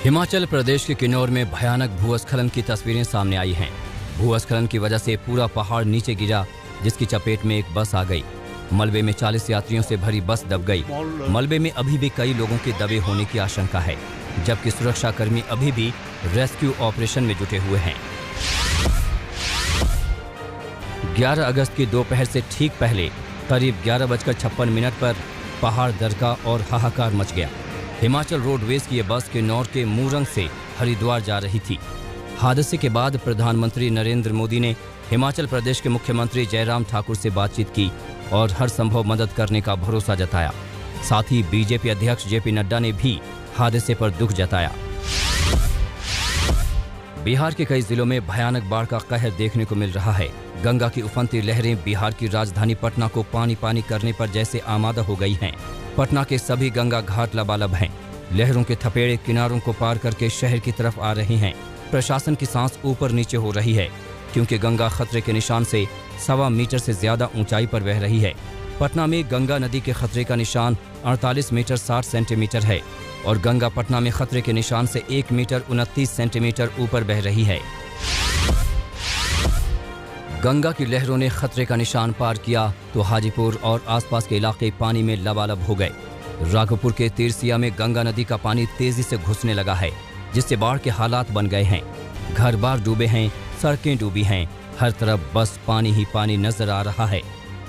हिमाचल प्रदेश के किन्नौर में भयानक भूस्खलन की तस्वीरें सामने आई हैं। भूस्खलन की वजह से पूरा पहाड़ नीचे गिरा, जिसकी चपेट में एक बस आ गई। मलबे में 40 यात्रियों से भरी बस दब गई। मलबे में अभी भी कई लोगों के दबे होने की आशंका है, जबकि सुरक्षाकर्मी अभी भी रेस्क्यू ऑपरेशन में जुटे हुए हैं। 11 अगस्त की दोपहर से ठीक पहले करीब 11:56 पर पहाड़ दरका और हाहाकार मच गया। हिमाचल रोडवेज की यह बस किन्नौर के मूरंग से हरिद्वार जा रही थी। हादसे के बाद प्रधानमंत्री नरेंद्र मोदी ने हिमाचल प्रदेश के मुख्यमंत्री जयराम ठाकुर से बातचीत की और हर संभव मदद करने का भरोसा जताया। साथ ही बीजेपी अध्यक्ष जेपी नड्डा ने भी हादसे पर दुख जताया। बिहार के कई जिलों में भयानक बाढ़ का कहर देखने को मिल रहा है। गंगा की उफनती लहरें बिहार की राजधानी पटना को पानी पानी करने पर जैसे आमादा हो गई हैं। पटना के सभी गंगा घाट लबालब हैं। लहरों के थपेड़े किनारों को पार करके शहर की तरफ आ रहे हैं। प्रशासन की सांस ऊपर नीचे हो रही है, क्योंकि गंगा खतरे के निशान से 1.25 मीटर से ज्यादा ऊंचाई पर बह रही है। पटना में गंगा नदी के खतरे का निशान 48 मीटर 60 सेंटीमीटर है और गंगा पटना में खतरे के निशान से 1 मीटर 29 सेंटीमीटर ऊपर बह रही है। गंगा की लहरों ने खतरे का निशान पार किया तो हाजीपुर और आसपास के इलाके पानी में लबालब हो गए। राघोपुर के तिरसिया में गंगा नदी का पानी तेजी से घुसने लगा है, जिससे बाढ़ के हालात बन गए हैं। घर बार डूबे हैं, सड़कें डूबी हैं, हर तरफ बस पानी ही पानी नजर आ रहा है।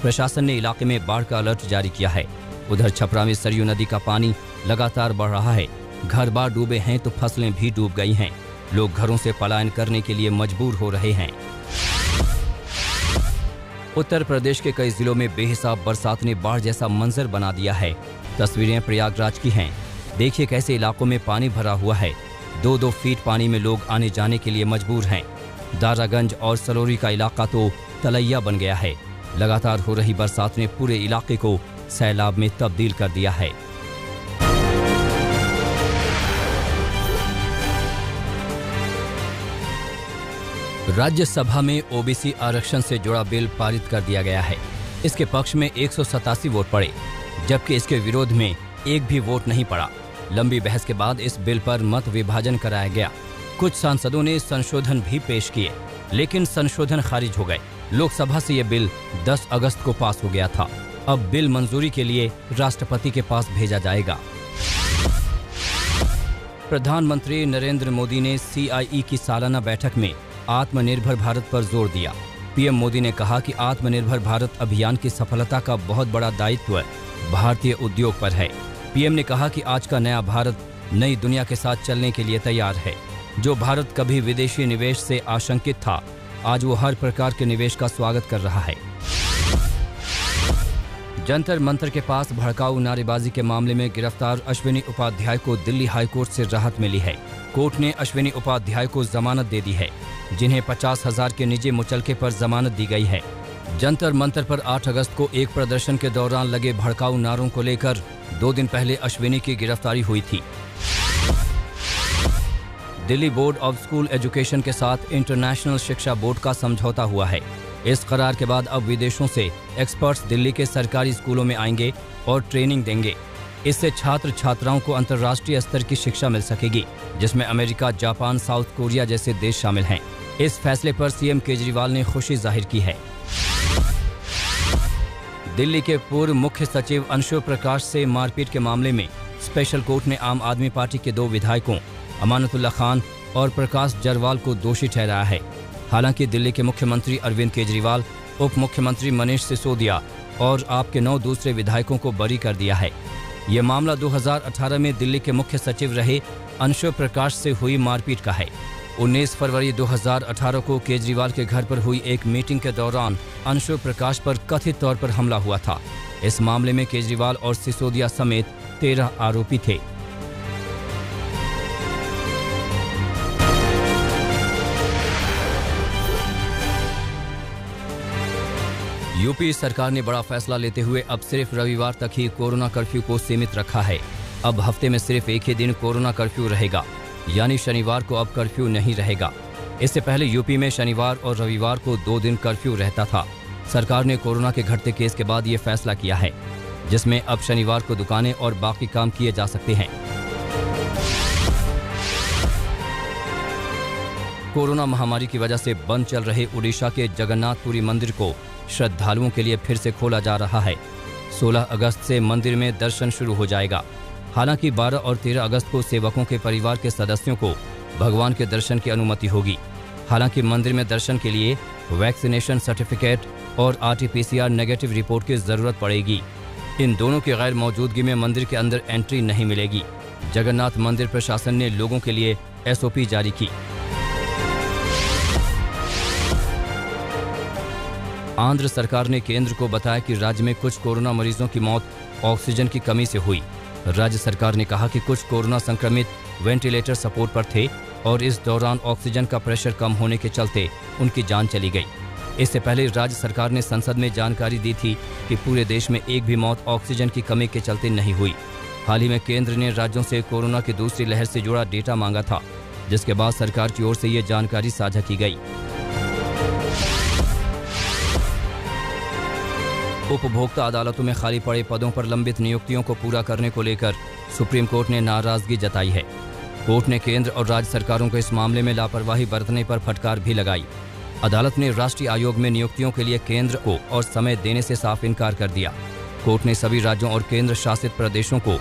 प्रशासन ने इलाके में बाढ़ का अलर्ट जारी किया है। उधर छपरा में सरयू नदी का पानी लगातार बढ़ रहा है। घर बार डूबे हैं तो फसलें भी डूब गई हैं। लोग घरों से पलायन करने के लिए मजबूर हो रहे हैं। उत्तर प्रदेश के कई जिलों में बेहिसाब बरसात ने बाढ़ जैसा मंजर बना दिया है। तस्वीरें प्रयागराज की हैं। देखिए कैसे इलाकों में पानी भरा हुआ है। 2-2 फीट पानी में लोग आने जाने के लिए मजबूर हैं। दारागंज और सलोरी का इलाका तो तलैया बन गया है। लगातार हो रही बरसात ने पूरे इलाके को सैलाब में तब्दील कर दिया है। राज्यसभा में ओबीसी आरक्षण से जुड़ा बिल पारित कर दिया गया है। इसके पक्ष में 187 वोट पड़े, जबकि इसके विरोध में एक भी वोट नहीं पड़ा। लंबी बहस के बाद इस बिल पर मत विभाजन कराया गया। कुछ सांसदों ने संशोधन भी पेश किए, लेकिन संशोधन खारिज हो गए। लोकसभा से यह बिल 10 अगस्त को पास हो गया था। अब बिल मंजूरी के लिए राष्ट्रपति के पास भेजा जाएगा। प्रधानमंत्री नरेंद्र मोदी ने CIE की सालाना बैठक में आत्मनिर्भर भारत पर जोर दिया। पीएम मोदी ने कहा कि आत्मनिर्भर भारत अभियान की सफलता का बहुत बड़ा दायित्व भारतीय उद्योग पर है। पीएम ने कहा कि आज का नया भारत नई दुनिया के साथ चलने के लिए तैयार है। जो भारत कभी विदेशी निवेश से आशंकित था, आज वो हर प्रकार के निवेश का स्वागत कर रहा है। जंतर मंतर के पास भड़काऊ नारेबाजी के मामले में गिरफ्तार अश्विनी उपाध्याय को दिल्ली हाईकोर्ट से राहत मिली है। कोर्ट ने अश्विनी उपाध्याय को जमानत दे दी है, जिन्हें 50,000 के निजी मुचलके पर जमानत दी गई है। जंतर मंतर पर 8 अगस्त को एक प्रदर्शन के दौरान लगे भड़काऊ नारों को लेकर 2 दिन पहले अश्विनी की गिरफ्तारी हुई थी। Delhi board of school education के साथ इंटरनेशनल शिक्षा बोर्ड का समझौता हुआ है। इस करार के बाद अब विदेशों से एक्सपर्ट्स दिल्ली के सरकारी स्कूलों में आएंगे और ट्रेनिंग देंगे। इससे छात्र छात्राओं को अंतर्राष्ट्रीय स्तर की शिक्षा मिल सकेगी, जिसमें अमेरिका, जापान, साउथ कोरिया जैसे देश शामिल हैं। इस फैसले पर सीएम केजरीवाल ने खुशी जाहिर की है। दिल्ली के पूर्व मुख्य सचिव अंशु प्रकाश से मारपीट के मामले में स्पेशल कोर्ट ने आम आदमी पार्टी के 2 विधायकों अमानतुल्लाह खान और प्रकाश जरवाल को दोषी ठहराया है। हालांकि दिल्ली के मुख्यमंत्री अरविंद केजरीवाल, उप मुख्यमंत्री मनीष सिसोदिया और आप के 9 दूसरे विधायकों को बरी कर दिया है। यह मामला 2018 में दिल्ली के मुख्य सचिव रहे अंशु प्रकाश से हुई मारपीट का है। 19 फरवरी 2018 को केजरीवाल के घर पर हुई एक मीटिंग के दौरान अंशु प्रकाश पर कथित तौर पर हमला हुआ था। इस मामले में केजरीवाल और सिसोदिया समेत 13 आरोपी थे। यूपी सरकार ने बड़ा फैसला लेते हुए अब सिर्फ रविवार तक ही कोरोना कर्फ्यू को सीमित रखा है। अब हफ्ते में सिर्फ एक ही दिन कोरोना कर्फ्यू रहेगा, यानी शनिवार को अब कर्फ्यू नहीं रहेगा। इससे पहले यूपी में शनिवार और रविवार को 2 दिन कर्फ्यू रहता था। सरकार ने कोरोना के घटते केस के बाद ये फैसला किया है, जिसमें अब शनिवार को दुकानें और बाकी काम किए जा सकते हैं। कोरोना महामारी की वजह से बंद चल रहे उड़ीसा के जगन्नाथपुरी मंदिर को श्रद्धालुओं के लिए फिर से खोला जा रहा है। 16 अगस्त से मंदिर में दर्शन शुरू हो जाएगा। हालांकि 12 और 13 अगस्त को सेवकों के परिवार के सदस्यों को भगवान के दर्शन की अनुमति होगी। हालांकि मंदिर में दर्शन के लिए वैक्सीनेशन सर्टिफिकेट और RT-PCR नेगेटिव रिपोर्ट की जरूरत पड़ेगी। इन दोनों की गैर मौजूदगी में मंदिर के अंदर एंट्री नहीं मिलेगी। जगन्नाथ मंदिर प्रशासन ने लोगों के लिए SOP जारी की। आंध्र सरकार ने केंद्र को बताया कि राज्य में कुछ कोरोना मरीजों की मौत ऑक्सीजन की कमी से हुई। राज्य सरकार ने कहा कि कुछ कोरोना संक्रमित वेंटिलेटर सपोर्ट पर थे और इस दौरान ऑक्सीजन का प्रेशर कम होने के चलते उनकी जान चली गई। इससे पहले राज्य सरकार ने संसद में जानकारी दी थी कि पूरे देश में एक भी मौत ऑक्सीजन की कमी के चलते नहीं हुई। हाल ही में केंद्र ने राज्यों से कोरोना की दूसरी लहर से जुड़ा डेटा मांगा था, जिसके बाद सरकार की ओर से ये जानकारी साझा की गई। उपभोक्ता अदालतों में खाली पड़े पदों पर लंबित नियुक्तियों को पूरा करने को लेकर सुप्रीम कोर्ट ने नाराजगी जताई है। कोर्ट ने केंद्र और राज्य सरकारों को इस मामले में लापरवाही बरतने पर फटकार भी लगाई। अदालत ने राष्ट्रीय आयोग में नियुक्तियों के लिए केंद्र को और समय देने से साफ इनकार कर दिया। कोर्ट ने सभी राज्यों और केंद्र शासित प्रदेशों को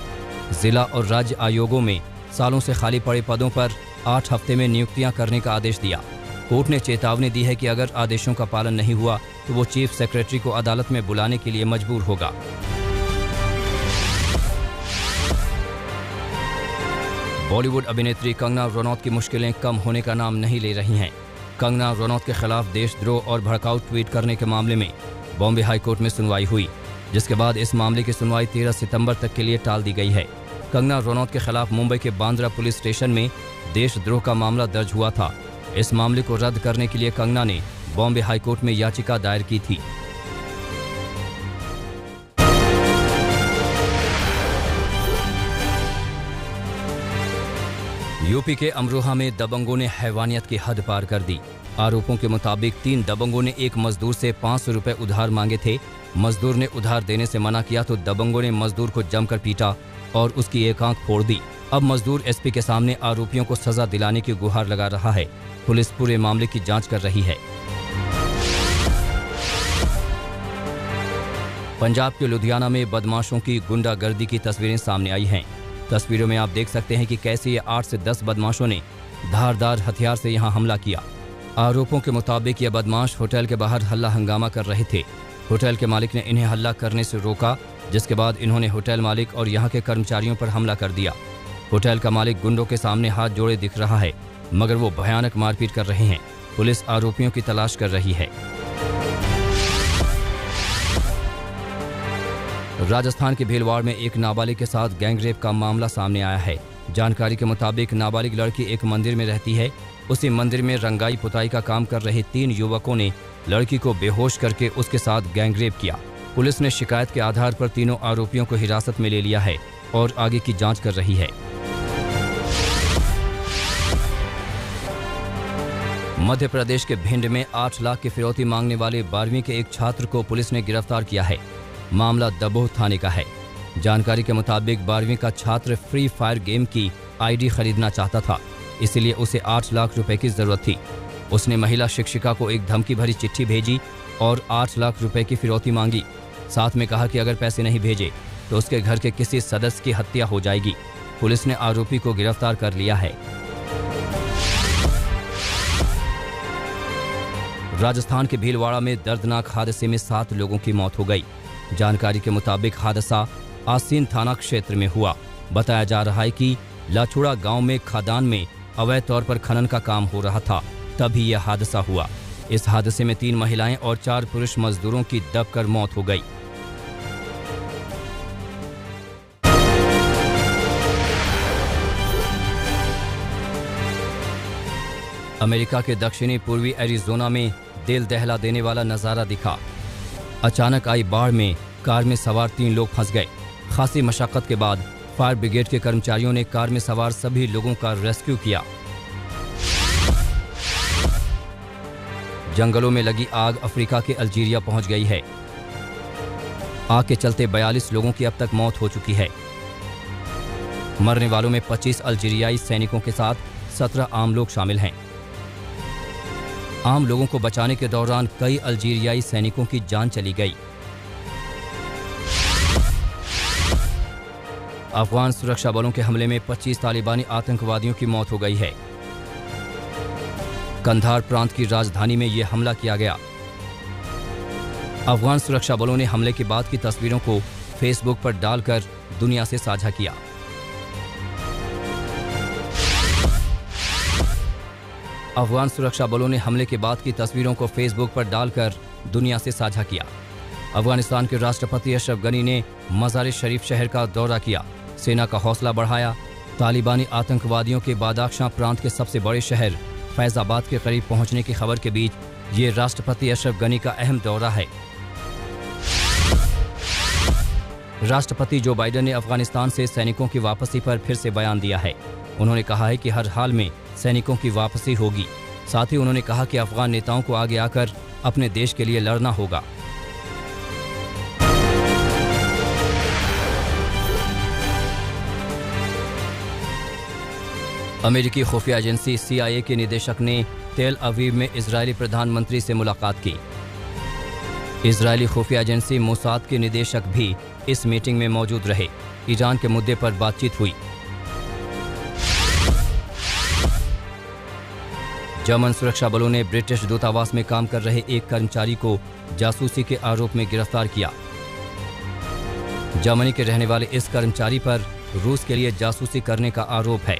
जिला और राज्य आयोगों में सालों से खाली पड़े पदों पर 8 हफ्ते में नियुक्तियां करने का आदेश दिया। कोर्ट ने चेतावनी दी है कि अगर आदेशों का पालन नहीं हुआ तो वो चीफ सेक्रेटरी को अदालत में बुलाने के लिए मजबूर होगा। बॉलीवुड अभिनेत्री कंगना रनौत की मुश्किलें कम होने का नाम नहीं ले रही हैं। कंगना रनौत के खिलाफ देशद्रोह और भड़काऊ ट्वीट करने के मामले में बॉम्बे हाई कोर्ट में सुनवाई हुई, जिसके बाद इस मामले की सुनवाई 13 सितंबर तक के लिए टाल दी गई है। कंगना रनौत के खिलाफ मुंबई के बांद्रा पुलिस स्टेशन में देशद्रोह का मामला दर्ज हुआ था। इस मामले को रद्द करने के लिए कंगना ने बॉम्बे हाई कोर्ट में याचिका दायर की थी। यूपी के अमरोहा में दबंगों ने हैवानियत की हद पार कर दी। आरोपों के मुताबिक 3 दबंगों ने एक मजदूर से 500 रुपए उधार मांगे थे। मजदूर ने उधार देने से मना किया तो दबंगों ने मजदूर को जमकर पीटा और उसकी एक आंख फोड़ दी। अब मजदूर SP के सामने आरोपियों को सजा दिलाने की गुहार लगा रहा है। पुलिस पूरे मामले की जांच कर रही है। पंजाब के लुधियाना में बदमाशों की गुंडागर्दी की तस्वीरें सामने आई हैं। तस्वीरों में आप देख सकते हैं कि कैसे ये 8 से 10 बदमाशों ने धारदार हथियार से यहां हमला किया। आरोपों के मुताबिक ये बदमाश होटल के बाहर हल्ला हंगामा कर रहे थे। होटल के मालिक ने इन्हें हल्ला करने से रोका, जिसके बाद इन्होंने होटल मालिक और यहाँ के कर्मचारियों पर हमला कर दिया। होटल का मालिक गुंडों के सामने हाथ जोड़े दिख रहा है, मगर वो भयानक मारपीट कर रहे हैं। पुलिस आरोपियों की तलाश कर रही है। राजस्थान के भीलवाड़ा में एक नाबालिग के साथ गैंगरेप का मामला सामने आया है। जानकारी के मुताबिक नाबालिग लड़की एक मंदिर में रहती है। उसी मंदिर में रंगाई पुताई का काम कर रहे 3 युवकों ने लड़की को बेहोश करके उसके साथ गैंगरेप किया। पुलिस ने शिकायत के आधार पर तीनों आरोपियों को हिरासत में ले लिया है और आगे की जांच कर रही है। मध्य प्रदेश के भिंड में 8 लाख की फिरौती मांगने वाले 12वीं के एक छात्र को पुलिस ने गिरफ्तार किया है। मामला दबोह थाने का है। जानकारी के मुताबिक 12वीं का छात्र फ्री फायर गेम की ID खरीदना चाहता था, इसलिए उसे 8 लाख रुपए की जरूरत थी। उसने महिला शिक्षिका को एक धमकी भरी चिट्ठी भेजी और 8 लाख रुपए की फिरौती मांगी। साथ में कहा कि अगर पैसे नहीं भेजे तो उसके घर के किसी सदस्य की हत्या हो जाएगी। पुलिस ने आरोपी को गिरफ्तार कर लिया है। राजस्थान के भीलवाड़ा में दर्दनाक हादसे में 7 लोगों की मौत हो गई। जानकारी के मुताबिक हादसा आसीन थाना क्षेत्र में हुआ। बताया जा रहा है कि लाछुड़ा गांव में खदान में अवैध तौर पर खनन का काम हो रहा था, तभी यह हादसा हुआ। इस हादसे में 3 महिलाएं और 4 पुरुष मजदूरों की दबकर मौत हो गई। अमेरिका के दक्षिणी पूर्वी एरिजोना में दिल दहला देने वाला नजारा दिखा। अचानक आई बाढ़ में कार में सवार 3 लोग फंस गए। खासी मशक्कत के बाद फायर ब्रिगेड के कर्मचारियों ने कार में सवार सभी लोगों का रेस्क्यू किया। जंगलों में लगी आग अफ्रीका के अल्जीरिया पहुंच गई है। आग के चलते 42 लोगों की अब तक मौत हो चुकी है। मरने वालों में 25 अल्जीरियाई सैनिकों के साथ 17 आम लोग शामिल हैं। आम लोगों को बचाने के दौरान कई अल्जीरियाई सैनिकों की जान चली गई। अफगान सुरक्षा बलों के हमले में 25 तालिबानी आतंकवादियों की मौत हो गई है। कंधार प्रांत की राजधानी में यह हमला किया गया। अफगान सुरक्षा बलों ने हमले के बाद की तस्वीरों को फेसबुक पर डालकर दुनिया से साझा किया। अफगान सुरक्षा बलों ने हमले के बाद की तस्वीरों को फेसबुक पर डालकर दुनिया से साझा किया। अफगानिस्तान के राष्ट्रपति अशरफ गनी ने मज़ार शरीफ शहर का दौरा किया, सेना का हौसला बढ़ाया। तालिबानी आतंकवादियों के बादाख्शां प्रांत के सबसे बड़े शहर फैज़ाबाद के करीब पहुंचने की खबर के बीच ये राष्ट्रपति अशरफ गनी का अहम दौरा है। राष्ट्रपति जो बाइडेन ने अफगानिस्तान से सैनिकों की वापसी पर फिर से बयान दिया है। उन्होंने कहा है कि हर हाल में सैनिकों की वापसी होगी। साथ ही उन्होंने कहा कि अफगान नेताओं को आगे आकर अपने देश के लिए लड़ना होगा। अमेरिकी खुफिया एजेंसी CIA के निदेशक ने तेल अवीव में इजरायली प्रधानमंत्री से मुलाकात की। इजरायली खुफिया एजेंसी मोसाद के निदेशक भी इस मीटिंग में मौजूद रहे। ईरान के मुद्दे पर बातचीत हुई। जर्मन सुरक्षा बलों ने ब्रिटिश दूतावास में काम कर रहे एक कर्मचारी को जासूसी के आरोप में गिरफ्तार किया। जर्मनी के रहने वाले इस कर्मचारी पर रूस के लिए जासूसी करने का आरोप है।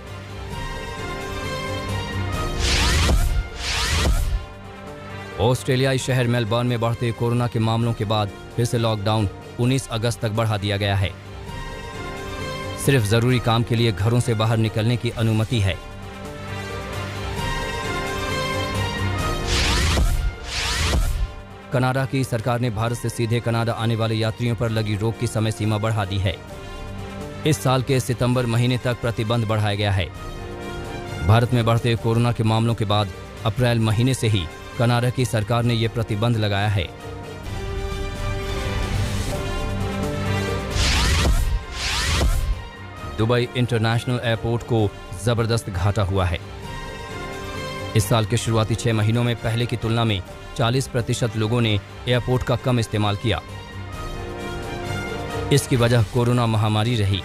ऑस्ट्रेलियाई शहर मेलबर्न में बढ़ते कोरोना के मामलों के बाद फिर से लॉकडाउन 19 अगस्त तक बढ़ा दिया गया है। सिर्फ जरूरी काम के लिए घरों से बाहर निकलने की अनुमति है। कनाडा की सरकार ने भारत से सीधे कनाडा आने वाले यात्रियों पर लगी रोक की समय सीमा बढ़ा दी है। इस साल के सितंबर महीने तक प्रतिबंध बढ़ाया गया है। भारत में बढ़ते कोरोना के मामलों के बाद अप्रैल महीने से ही कनाडा की सरकार ने यह प्रतिबंध लगाया है। दुबई इंटरनेशनल एयरपोर्ट को जबरदस्त घाटा हुआ है। इस साल के शुरुआती 6 महीनों में पहले की तुलना में 40% लोगों ने एयरपोर्ट का कम इस्तेमाल किया। इसकी वजह कोरोना महामारी रही।